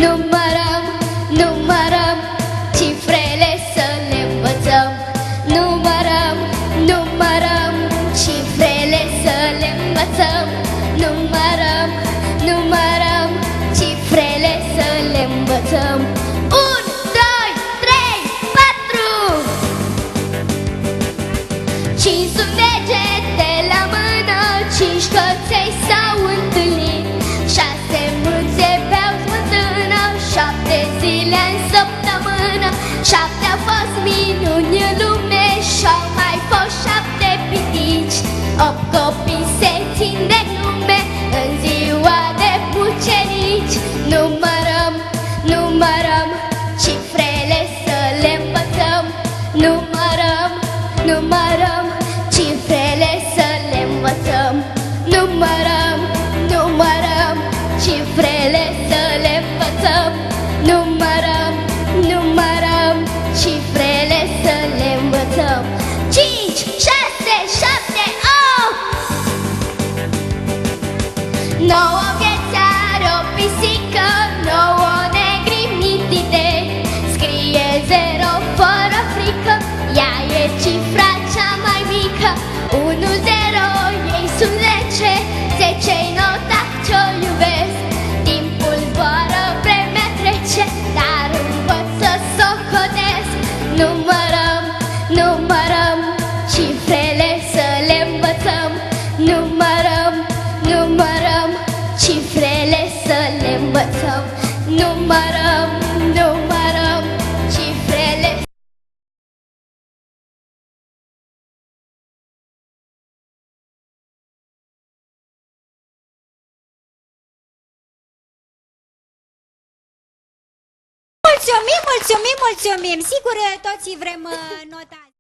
numărăm, numărăm cifrele să le învățăm. Numărăm, numărăm cifrele să le învățăm. Numărăm, numărăm cifrele să le învățăm. 1, 2, 3, 4. 5 sunt degete la mână, 5 căței s-au întâlnit. 6 mâțe beau smântână, 7 zile în săptămână. 7 au fost minuni în lume și-au mai fost 7 pitici. 8 copii se țin de nume în ziua de bucenici. Numărăm, numărăm cifrele să le învățăm. Numărăm, numărăm cifrele să le învățăm. Numărăm, numărăm cifrele să le învățăm. Numărăm, numărăm cifrele să le învățăm. 5, 6, 7, 8. 9 vieți are o pisică, 9 negri mitite. Scrie 0 fără frică, ea e cifra cea mai mică. 1, 0, ei sunt 10, 10-i nota ce-o iubesc. Timpul zboară, vremea trece, dar învăț să socotesc. Numărăm, numărăm cifrele să le învățăm. Numărăm, numărăm cifrele să le învățăm. Numărăm, numărăm cifrele. Mulțumim, mulțumim, mulțumim! Sigur, toți vrem nota.